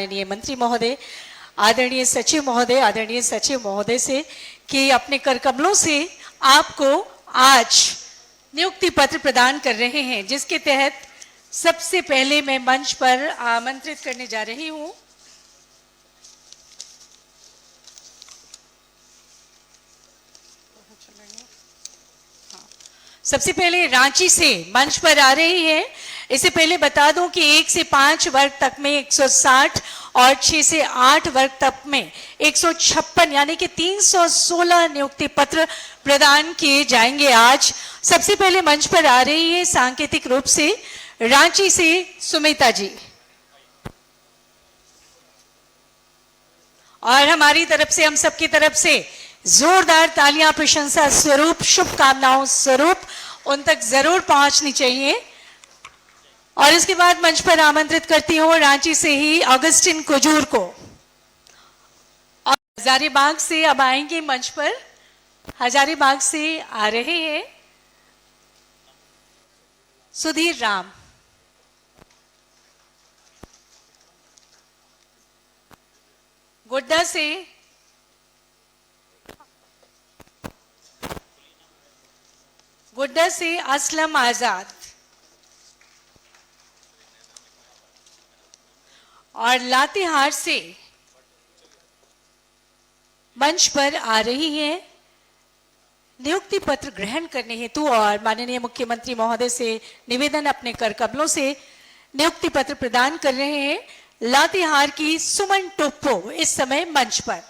माननीय मंत्री महोदय, आदरणीय सचिव महोदय से कि अपने कर कमलों से आपको आज नियुक्ति पत्र प्रदान कर रहे हैं, जिसके तहत सबसे पहले मैं मंच पर आमंत्रित करने जा रही हूं सबसे पहले रांची से मंच पर आ रही है। इससे पहले बता दूं कि 1 से 5 वर्ग तक में 160 और 6 से 8 वर्ग तक में 156 यानी कि 316 नियुक्ति पत्र प्रदान किए जाएंगे। आज सबसे पहले मंच पर आ रही है सांकेतिक रूप से रांची से सुमिता जी, और हमारी तरफ से, हम सबकी तरफ से जोरदार तालियां प्रशंसा स्वरूप, शुभकामनाओं स्वरूप उन तक जरूर पहुंचनी चाहिए। और इसके बाद मंच पर आमंत्रित करती हूं रांची से ही ऑगस्टिन कुजूर को, और हजारीबाग से अब आएंगे मंच पर। हजारीबाग से आ रहे हैं सुधीर राम, गोड्डा से असलम आजाद, और लातेहार से मंच पर आ रही है नियुक्ति पत्र ग्रहण करने हेतु और माननीय मुख्यमंत्री महोदय से निवेदन अपने कर कमलों से नियुक्ति पत्र प्रदान कर रहे हैं लातेहार की सुमन टोप्पो इस समय मंच पर।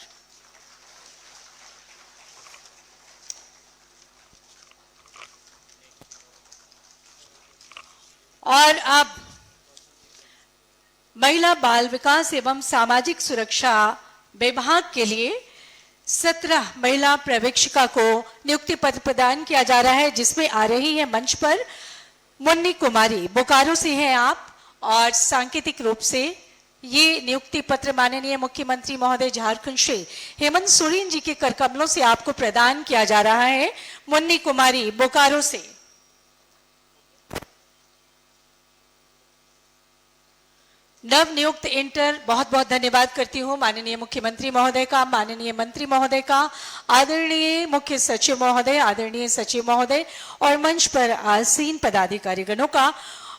और अब महिला बाल विकास एवं सामाजिक सुरक्षा विभाग के लिए 17 महिला पर्यवेक्षिका को नियुक्ति पत्र प्रदान किया जा रहा है, जिसमें आ रही है मंच पर मुन्नी कुमारी, बोकारो से हैं आप, और सांकेतिक रूप से ये नियुक्ति पत्र माननीय मुख्यमंत्री महोदय झारखंड से हेमंत सोरेन जी के कर कमलों से आपको प्रदान किया जा रहा है। मुन्नी कुमारी बोकारो से। नव नियुक्त इंटर, बहुत बहुत धन्यवाद करती हूं माननीय मुख्यमंत्री महोदय का, माननीय मंत्री महोदय का, आदरणीय मुख्य सचिव महोदय, आदरणीय सचिव महोदय और मंच पर आसीन पदाधिकारी गणों का।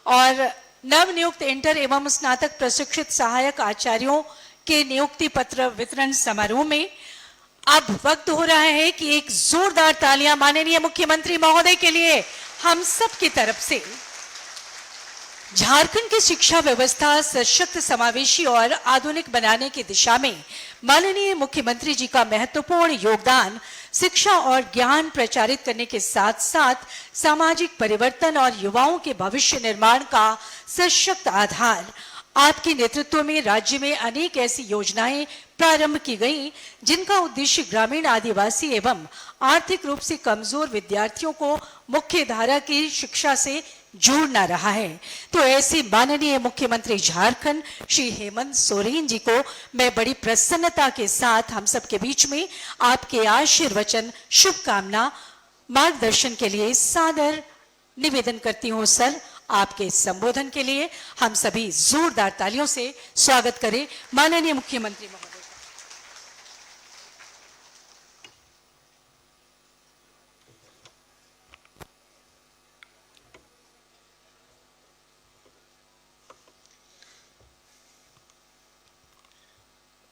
और नव नियुक्त इंटर एवं स्नातक प्रशिक्षित सहायक आचार्यों के नियुक्ति पत्र वितरण समारोह में अब वक्त हो रहा है कि एक जोरदार तालियां माननीय मुख्यमंत्री महोदय के लिए हम सब की तरफ से। झारखंड की शिक्षा व्यवस्था सशक्त, समावेशी और आधुनिक बनाने की दिशा में माननीय मुख्यमंत्री जी का महत्वपूर्ण योगदान शिक्षा और ज्ञान प्रचारित करने के साथ साथ सामाजिक परिवर्तन और युवाओं के भविष्य निर्माण का सशक्त आधार। आपके नेतृत्व में राज्य में अनेक ऐसी योजनाएं प्रारंभ की गई जिनका उद्देश्य ग्रामीण, आदिवासी एवं आर्थिक रूप से कमजोर विद्यार्थियों को मुख्य धारा की शिक्षा से जोड़ना रहा है। तो ऐसे माननीय मुख्यमंत्री झारखंड श्री हेमंत सोरेन जी को मैं बड़ी प्रसन्नता के साथ हम सबके बीच में आपके आशीर्वचन, शुभकामना, मार्गदर्शन के लिए सादर निवेदन करती हूं। सर, आपके संबोधन के लिए हम सभी जोरदार तालियों से स्वागत करें माननीय मुख्यमंत्री महोदय।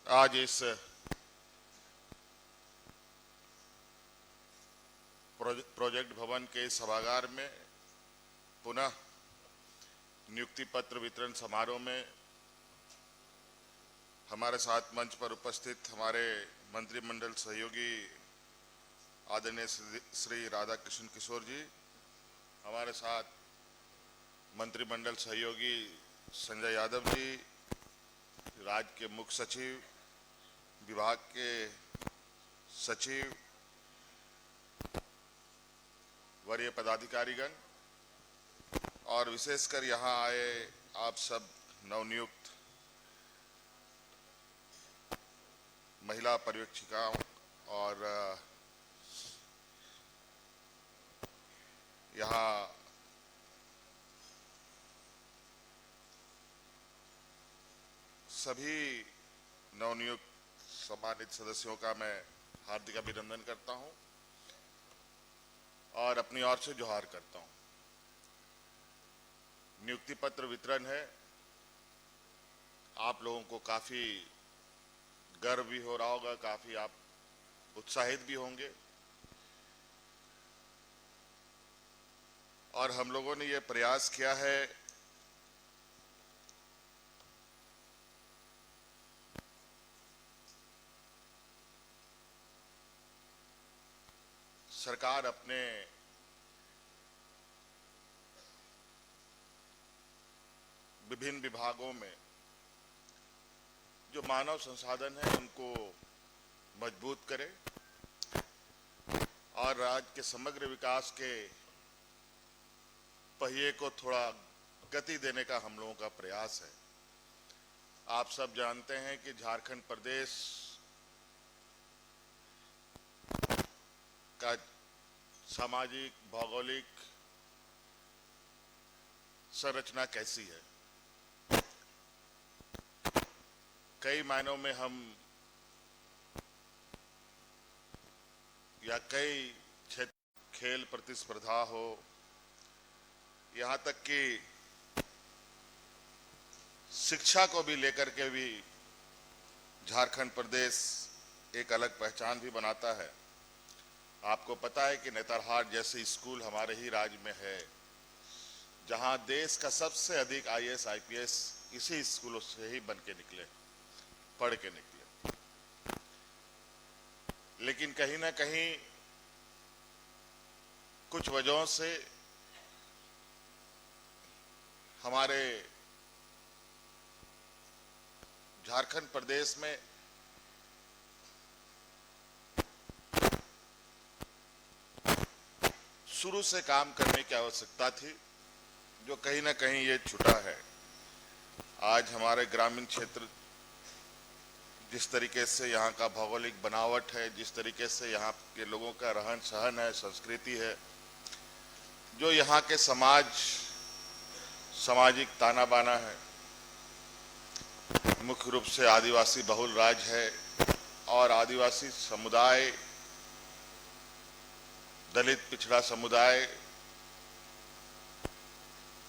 आज इस प्रोजेक्ट भवन के सभागार में पुनः नियुक्ति पत्र वितरण समारोह में हमारे साथ मंच पर उपस्थित हमारे मंत्रिमंडल सहयोगी आदरणीय श्री राधाकृष्ण किशोर जी, हमारे साथ मंत्रिमंडल सहयोगी संजय यादव जी, राज्य के मुख्य सचिव, विभाग के सचिव, वरीय पदाधिकारीगण और विशेषकर यहाँ आए आप सब नवनियुक्त महिला पर्यवेक्षिकाओं और यहाँ सभी नवनियुक्त सम्मानित सदस्यों का मैं हार्दिक अभिनंदन करता हूं और अपनी ओर से जोहार करता हूं। नियुक्ति पत्र वितरण है, आप लोगों को काफी गर्व भी हो रहा होगा, काफी आप उत्साहित भी होंगे और हम लोगों ने ये प्रयास किया है सरकार अपने विभिन्न विभागों में जो मानव संसाधन है उनको मजबूत करे और राज्य के समग्र विकास के पहिए को थोड़ा गति देने का हम लोगों का प्रयास है। आप सब जानते हैं कि झारखंड प्रदेश का सामाजिक भौगोलिक संरचना कैसी है। कई मायनों में हम या कई क्षेत्र खेल प्रतिस्पर्धा हो, यहाँ तक कि शिक्षा को भी लेकर के भी झारखंड प्रदेश एक अलग पहचान भी बनाता है। आपको पता है कि नेतरहाट जैसे स्कूल हमारे ही राज्य में है, जहां देश का सबसे अधिक आईएएस आईपीएस इसी स्कूलों से ही बन के निकले, पढ़ के निकले। लेकिन कहीं ना कहीं कुछ वजहों से हमारे झारखंड प्रदेश में शुरू से काम करने की आवश्यकता थी, जो कहीं ना कहीं ये छूटा है। आज हमारे ग्रामीण क्षेत्र जिस तरीके से यहाँ का भौगोलिक बनावट है, जिस तरीके से यहाँ के लोगों का रहन सहन है, संस्कृति है, जो यहाँ के सामाजिक ताना बाना है, मुख्य रूप से आदिवासी बहुल राज्य है और आदिवासी समुदाय, दलित पिछड़ा समुदाय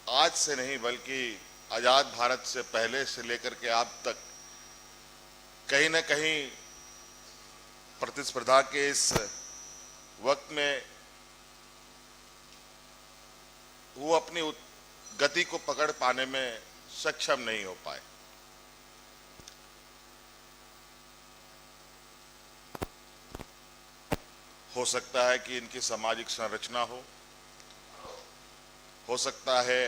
आज से नहीं बल्कि आजाद भारत से पहले से लेकर के अब तक कहीं न कहीं प्रतिस्पर्धा के इस वक्त में वो अपनी गति को पकड़ पाने में सक्षम नहीं हो पाए। हो सकता है कि इनकी सामाजिक संरचना हो सकता है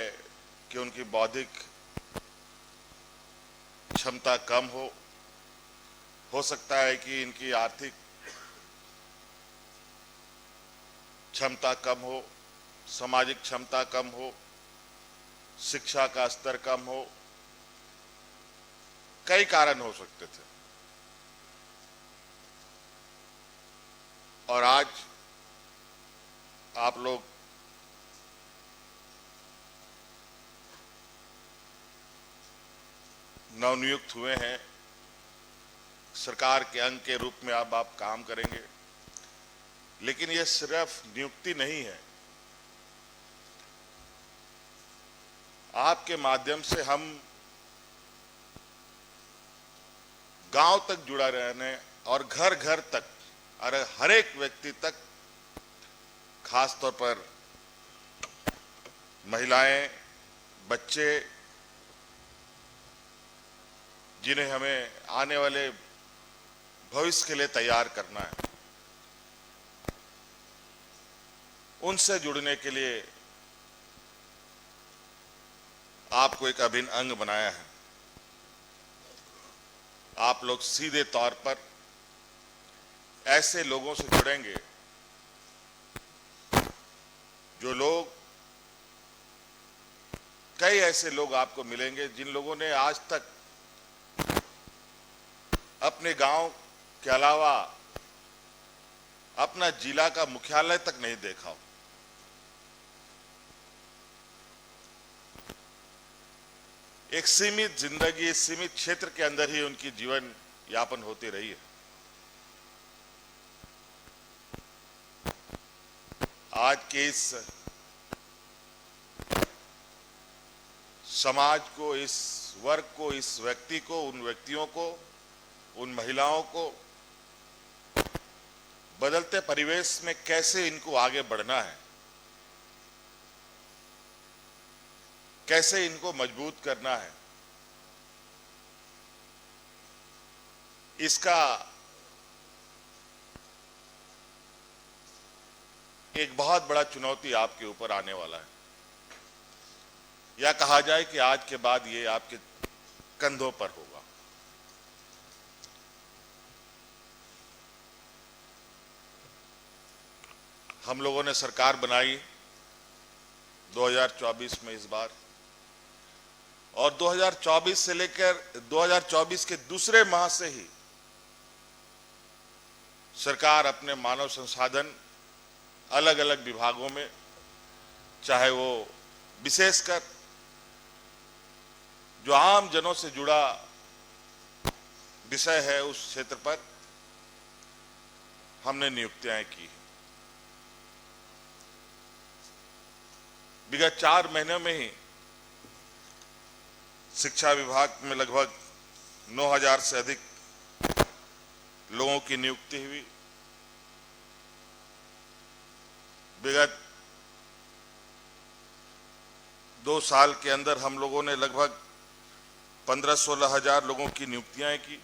कि उनकी बौद्धिक क्षमता कम हो सकता है कि इनकी आर्थिक क्षमता कम हो, सामाजिक क्षमता कम हो, शिक्षा का स्तर कम हो, कई कारण हो सकते थे। और आज आप लोग नवनियुक्त हुए हैं, सरकार के अंग के रूप में अब आप काम करेंगे, लेकिन यह सिर्फ नियुक्ति नहीं है। आपके माध्यम से हम गांव तक जुड़ा रहने और घर घर तक और हर एक व्यक्ति तक, खास तौर पर महिलाएं, बच्चे, जिन्हें हमें आने वाले भविष्य के लिए तैयार करना है, उनसे जुड़ने के लिए आपको एक अभिन्न अंग बनाया है। आप लोग सीधे तौर पर ऐसे लोगों से जुड़ेंगे जो लोग, कई ऐसे लोग आपको मिलेंगे जिन लोगों ने आज तक अपने गांव के अलावा अपना जिला का मुख्यालय तक नहीं देखा हो। एक सीमित जिंदगी, सीमित क्षेत्र के अंदर ही उनकी जीवन यापन होती रही है। आज के इस समाज को, इस वर्ग को, इस व्यक्ति को, उन व्यक्तियों को, उन महिलाओं को बदलते परिवेश में कैसे इनको आगे बढ़ना है, कैसे इनको मजबूत करना है, इसका एक बहुत बड़ा चुनौती आपके ऊपर आने वाला है। या कहा जाए कि आज के बाद ये आपके कंधों पर होगा। हम लोगों ने सरकार बनाई 2024 में इस बार, और 2024 से लेकर 2024 के दूसरे माह से ही सरकार अपने मानव संसाधन अलग अलग विभागों में, चाहे वो विशेषकर जो आम जनों से जुड़ा विषय है उस क्षेत्र पर हमने नियुक्तियां की। विगत 4 महीनों में ही शिक्षा विभाग में लगभग 9,000 से अधिक लोगों की नियुक्ति हुई। विगत 2 साल के अंदर हम लोगों ने लगभग 15-16 हजार लोगों की नियुक्तियां की,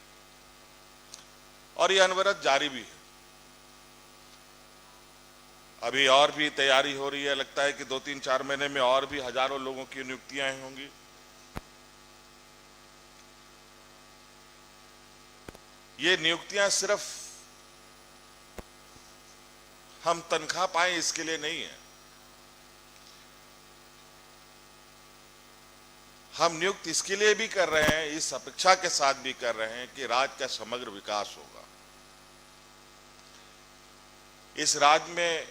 और ये अनवरत जारी भी है। अभी और भी तैयारी हो रही है, लगता है कि 2-3-4 महीने में और भी हजारों लोगों की नियुक्तियां होंगी। ये नियुक्तियां सिर्फ हम तनख्वाह पाएं इसके लिए नहीं है। हम नियुक्त इसके लिए भी कर रहे हैं, इस अपेक्षा के साथ भी कर रहे हैं कि राज्य का समग्र विकास होगा। इस राज्य में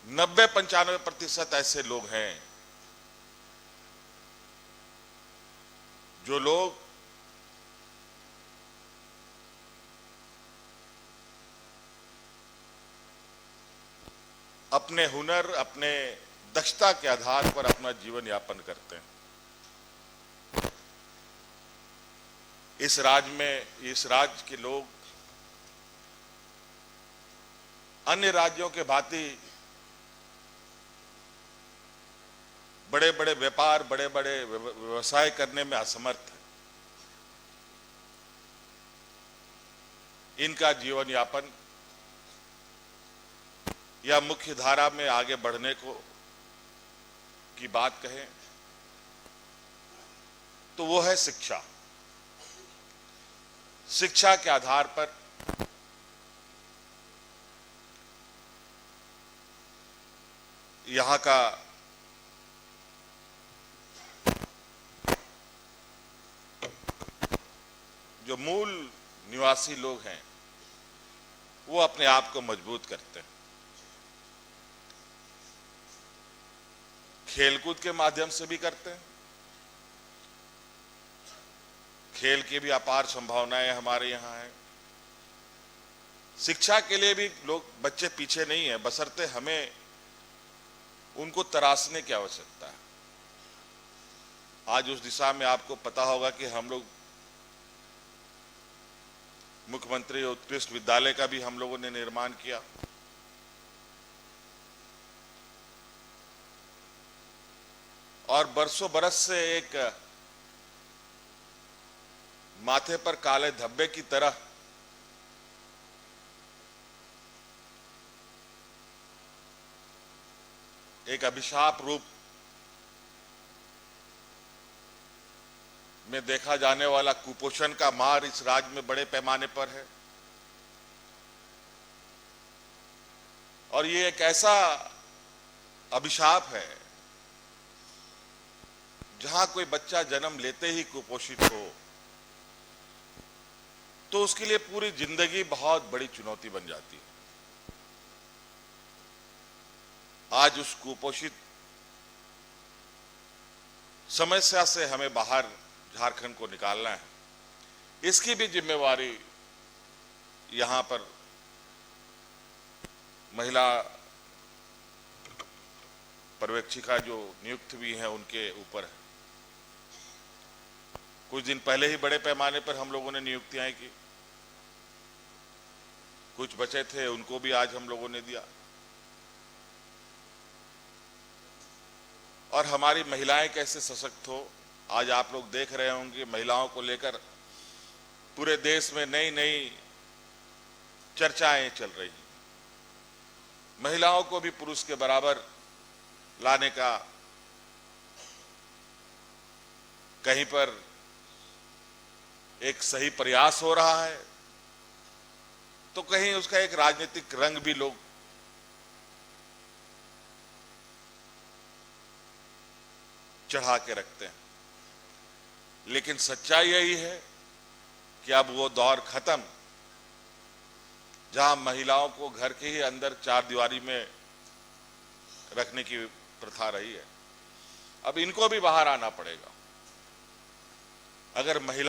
नब्बे 95% ऐसे लोग हैं जो लोग अपने हुनर, अपने दक्षता के आधार पर अपना जीवन यापन करते हैं। इस राज्य में, इस राज्य के लोग अन्य राज्यों के भांति बड़े बड़े व्यापार, बड़े बड़े व्यवसाय करने में असमर्थ है। इनका जीवन यापन या मुख्य धारा में आगे बढ़ने को की बात कहें तो वो है शिक्षा। शिक्षा के आधार पर यहां का जो मूल निवासी लोग हैं वो अपने आप को मजबूत करते हैं। खेलकूद के माध्यम से भी करते हैं। खेल की भी अपार संभावनाएं हमारे यहाँ हैं। शिक्षा के लिए भी लोग, बच्चे पीछे नहीं है, बशर्ते हमें उनको तराशने की आवश्यकता है। आज उस दिशा में आपको पता होगा कि हम लोग मुख्यमंत्री उत्कृष्ट विद्यालय का भी हम लोगों ने निर्माण किया। और बरसों बरस से एक माथे पर काले धब्बे की तरह एक अभिशाप रूप में देखा जाने वाला कुपोषण का मार इस राज्य में बड़े पैमाने पर है। और ये एक ऐसा अभिशाप है जहां कोई बच्चा जन्म लेते ही कुपोषित हो तो उसके लिए पूरी जिंदगी बहुत बड़ी चुनौती बन जाती है। आज उस कुपोषित समस्या से हमें बाहर झारखंड को निकालना है। इसकी भी जिम्मेवारी यहां पर महिला पर्यवेक्षिका जो नियुक्त भी हैं उनके ऊपर है। कुछ दिन पहले ही बड़े पैमाने पर हम लोगों ने नियुक्तियां की, कुछ बचे थे उनको भी आज हम लोगों ने दिया। और हमारी महिलाएं कैसे सशक्त हो, आज आप लोग देख रहे होंगे महिलाओं को लेकर पूरे देश में नई नई चर्चाएं चल रही हैं। महिलाओं को भी पुरुष के बराबर लाने का कहीं पर एक सही प्रयास हो रहा है, तो कहीं उसका एक राजनीतिक रंग भी लोग चढ़ा के रखते हैं। लेकिन सच्चाई यही है कि अब वो दौर खत्म जहां महिलाओं को घर के ही अंदर चार दीवारी में रखने की प्रथा रही है। अब इनको भी बाहर आना पड़ेगा। अगर महिला